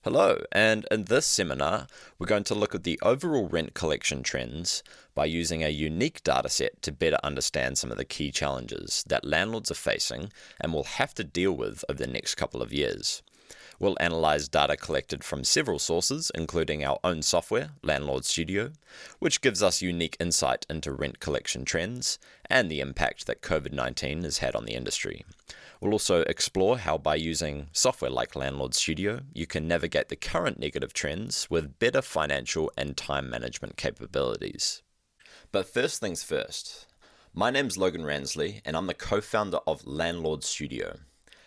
Hello, and in this seminar, we're going to look at the overall rent collection trends by using a unique dataset to better understand some of the key challenges that landlords are facing and will have to deal with over the next couple of years. We'll analyze data collected from several sources, including our own software, Landlord Studio, which gives us unique insight into rent collection trends and the impact that COVID-19 has had on the industry. We'll also explore how by using software like Landlord Studio, you can navigate the current negative trends with better financial and time management capabilities. But first things first, my name's Logan Ransley and I'm the co-founder of Landlord Studio,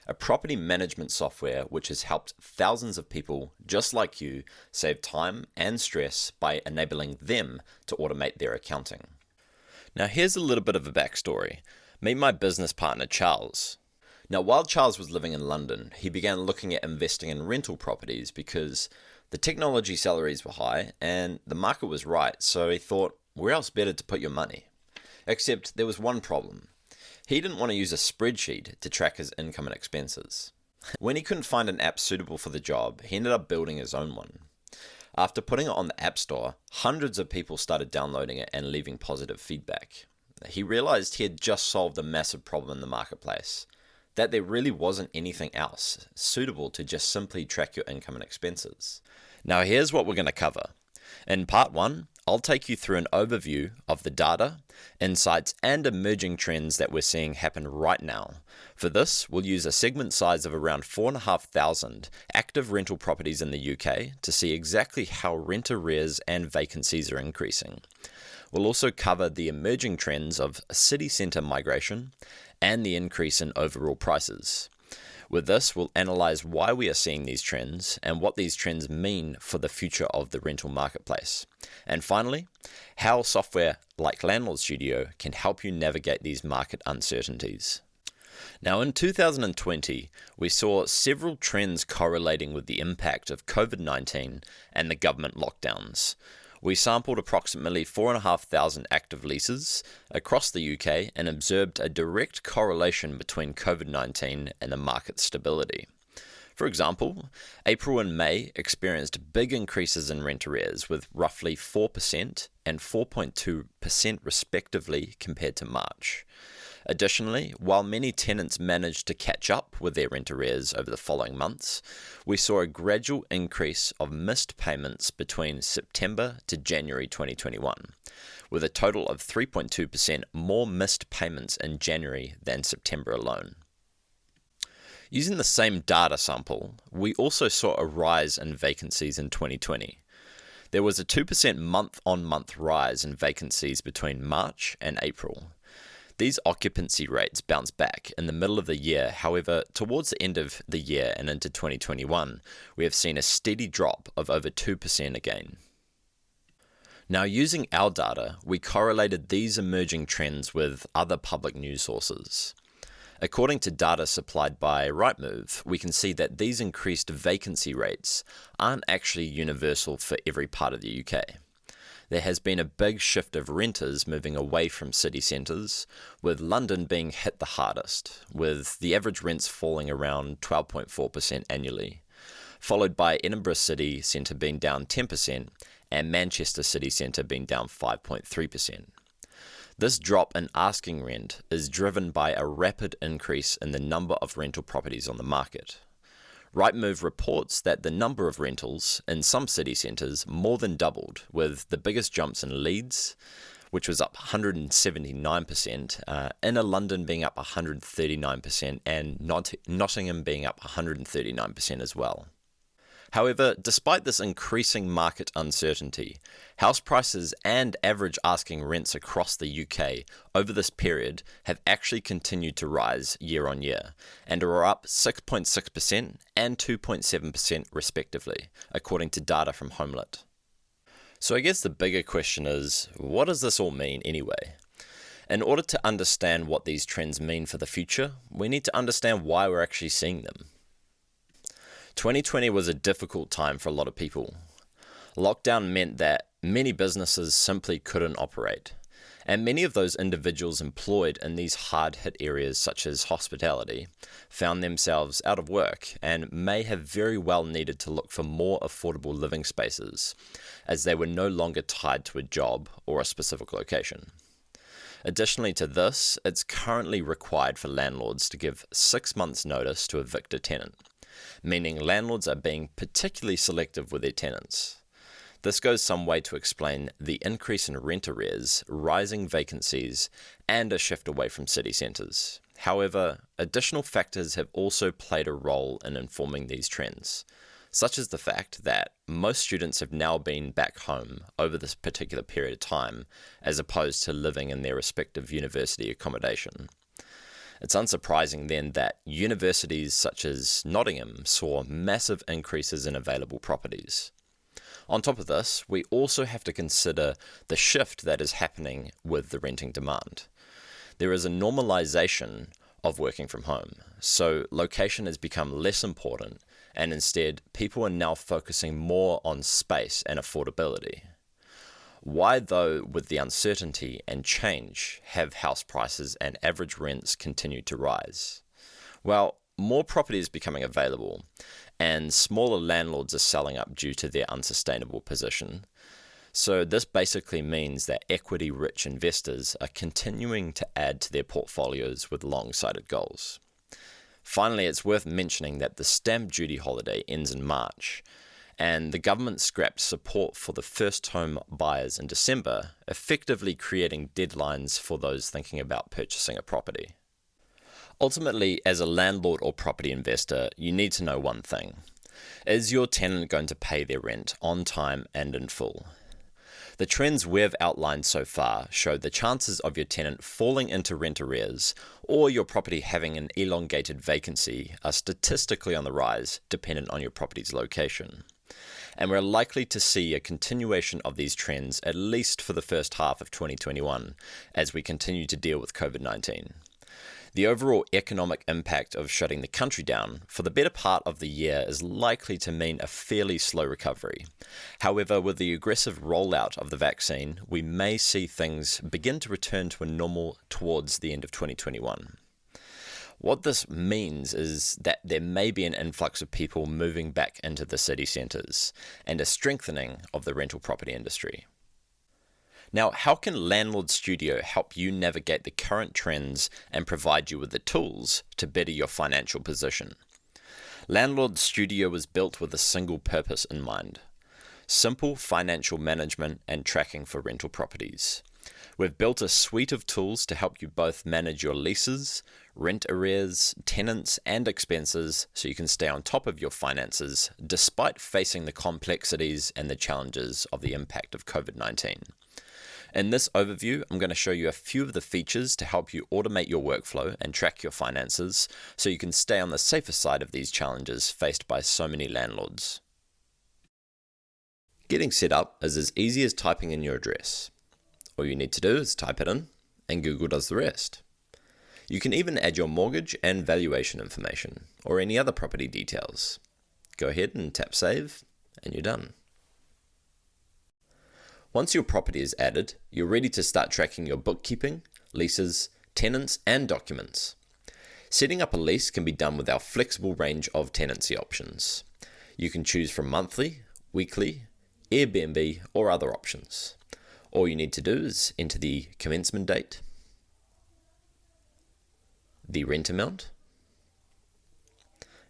a property management software which has helped thousands of people just like you save time and stress by enabling them to automate their accounting. Now here's a little bit of a backstory. Meet my business partner Charles. Now, while Charles was living in London, he began looking at investing in rental properties because the technology salaries were high and the market was right, so he thought, where else better to put your money? Except there was one problem. He didn't want to use a spreadsheet to track his income and expenses. When he couldn't find an app suitable for the job, he ended up building his own one. After putting it on the App Store, hundreds of people started downloading it and leaving positive feedback. He realized he had just solved a massive problem in the marketplace, that there really wasn't anything else suitable to just simply track your income and expenses. Now here's what we're going to cover. In part 1, I'll take you through an overview of the data, insights, and emerging trends that we're seeing happen right now. For this, we'll use a segment size of around 4,500 active rental properties in the UK to see exactly how rent arrears and vacancies are increasing. We'll also cover the emerging trends of city centre migration and the increase in overall prices. With this, we'll analyse why we are seeing these trends and what these trends mean for the future of the rental marketplace. And finally, how software like Landlord Studio can help you navigate these market uncertainties. Now, in 2020, we saw several trends correlating with the impact of COVID-19 and the government lockdowns. We sampled approximately 4,500 active leases across the UK and observed a direct correlation between COVID-19 and the market stability. For example, April and May experienced big increases in rent arrears with roughly 4% and 4.2% respectively compared to March. Additionally, while many tenants managed to catch up with their rent arrears over the following months, we saw a gradual increase of missed payments between September to January 2021, with a total of 3.2% more missed payments in January than September alone. Using the same data sample, we also saw a rise in vacancies in 2020. There was a 2% month-on-month rise in vacancies between March and April. These occupancy rates bounced back in the middle of the year. However, towards the end of the year and into 2021, we have seen a steady drop of over 2% again. Now, using our data, we correlated these emerging trends with other public news sources. According to data supplied by Rightmove, we can see that these increased vacancy rates aren't actually universal for every part of the UK. There has been a big shift of renters moving away from city centres, with London being hit the hardest, with the average rents falling around 12.4% annually, followed by Edinburgh City Centre being down 10% and Manchester City Centre being down 5.3%. This drop in asking rent is driven by a rapid increase in the number of rental properties on the market. Rightmove reports that the number of rentals in some city centres more than doubled, with the biggest jumps in Leeds, which was up 179%, Inner London being up 139%, and Nottingham being up 139% as well. However, despite this increasing market uncertainty, house prices and average asking rents across the UK over this period have actually continued to rise year on year and are up 6.6% and 2.7% respectively, according to data from Homelet. So I guess the bigger question is, what does this all mean anyway? In order to understand what these trends mean for the future, we need to understand why we're actually seeing them. 2020 was a difficult time for a lot of people. Lockdown meant that many businesses simply couldn't operate, And many of those individuals employed in these hard-hit areas such as hospitality found themselves out of work and may have very well needed to look for more affordable living spaces, as they were no longer tied to a job or a specific location. Additionally to this, it's currently required for landlords to give 6 months' notice to evict a tenant, meaning landlords are being particularly selective with their tenants. This goes some way to explain the increase in rent arrears, rising vacancies, and a shift away from city centres. However, additional factors have also played a role in informing these trends, such as the fact that most students have now been back home over this particular period of time, as opposed to living in their respective university accommodation. It's unsurprising then that universities such as Nottingham saw massive increases in available properties. On top of this, we also have to consider the shift that is happening with the renting demand. There is a normalization of working from home, so location has become less important, and instead people are now focusing more on space and affordability. Why, though, with the uncertainty and change, have house prices and average rents continued to rise? Well, more property is becoming available, and smaller landlords are selling up due to their unsustainable position. So this basically means that equity-rich investors are continuing to add to their portfolios with long-sighted goals. Finally, it's worth mentioning that the stamp duty holiday ends in March, and the government scrapped support for the first-home buyers in December, effectively creating deadlines for those thinking about purchasing a property. Ultimately, as a landlord or property investor, you need to know one thing. Is your tenant going to pay their rent on time and in full? The trends we've outlined so far show the chances of your tenant falling into rent arrears or your property having an elongated vacancy are statistically on the rise, dependent on your property's location. And we're likely to see a continuation of these trends at least for the first half of 2021 as we continue to deal with COVID-19. The overall economic impact of shutting the country down for the better part of the year is likely to mean a fairly slow recovery. However, with the aggressive rollout of the vaccine, we may see things begin to return to a normal towards the end of 2021. What this means is that there may be an influx of people moving back into the city centres and a strengthening of the rental property industry. Now, how can Landlord Studio help you navigate the current trends and provide you with the tools to better your financial position? Landlord Studio was built with a single purpose in mind: simple financial management and tracking for rental properties. We've built a suite of tools to help you both manage your leases, rent arrears, tenants, and expenses so you can stay on top of your finances despite facing the complexities and the challenges of the impact of COVID-19. In this overview, I'm going to show you a few of the features to help you automate your workflow and track your finances so you can stay on the safer side of these challenges faced by so many landlords. Getting set up is as easy as typing in your address. All you need to do is type it in, and Google does the rest. You can even add your mortgage and valuation information, or any other property details. Go ahead and tap Save, and you're done. Once your property is added, you're ready to start tracking your bookkeeping, leases, tenants, and documents. Setting up a lease can be done with our flexible range of tenancy options. You can choose from monthly, weekly, Airbnb, or other options. All you need to do is enter the commencement date, the rent amount,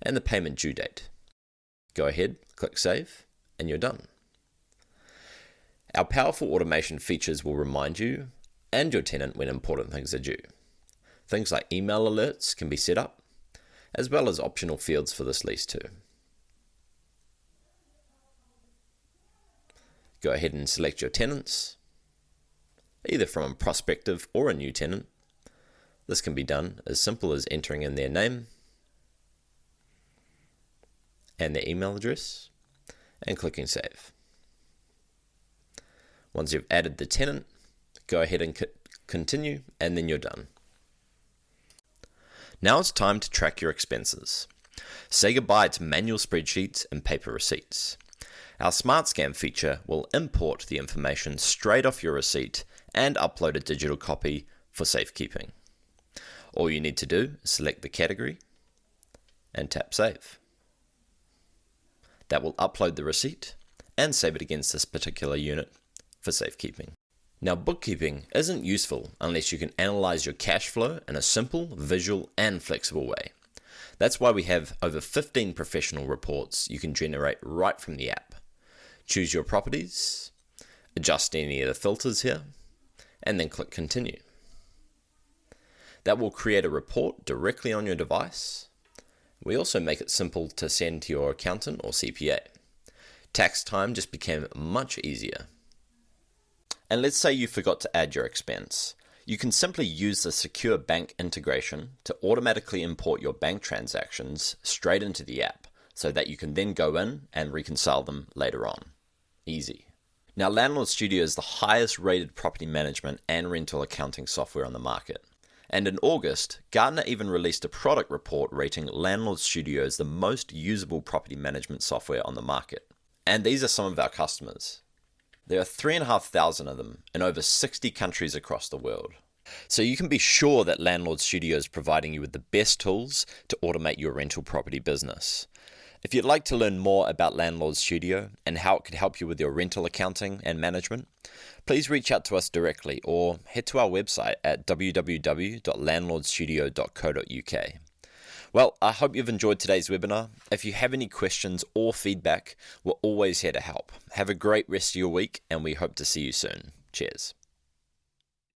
and the payment due date. Go ahead, click Save, and you're done. Our powerful automation features will remind you and your tenant when important things are due. Things like email alerts can be set up, as well as optional fields for this lease too. Go ahead and select your tenants, either from a prospective or a new tenant. This can be done as simple as entering in their name and their email address and clicking Save. Once you've added the tenant, go ahead and continue, and then you're done. Now it's time to track your expenses. Say goodbye to manual spreadsheets and paper receipts. Our Smart Scan feature will import the information straight off your receipt and upload a digital copy for safekeeping. All you need to do is select the category and tap Save. That will upload the receipt and save it against this particular unit for safekeeping. Now, bookkeeping isn't useful unless you can analyze your cash flow in a simple, visual, and flexible way. That's why we have over 15 professional reports you can generate right from the app. Choose your properties, adjust any of the filters here, and then click Continue. That will create a report directly on your device. We also make it simple to send to your accountant or CPA. Tax time just became much easier. And let's say you forgot to add your expense. You can simply use the secure bank integration to automatically import your bank transactions straight into the app so that you can then go in and reconcile them later on. Easy. Now, Landlord Studio is the highest rated property management and rental accounting software on the market. And in August, Gartner even released a product report rating Landlord Studio as the most usable property management software on the market. And these are some of our customers. There are 3,500 of them in over 60 countries across the world. So you can be sure that Landlord Studio is providing you with the best tools to automate your rental property business. If you'd like to learn more about Landlord Studio and how it could help you with your rental accounting and management, please reach out to us directly or head to our website at www.landlordstudio.co.uk. Well, I hope you've enjoyed today's webinar. If you have any questions or feedback, we're always here to help. Have a great rest of your week, and we hope to see you soon. Cheers.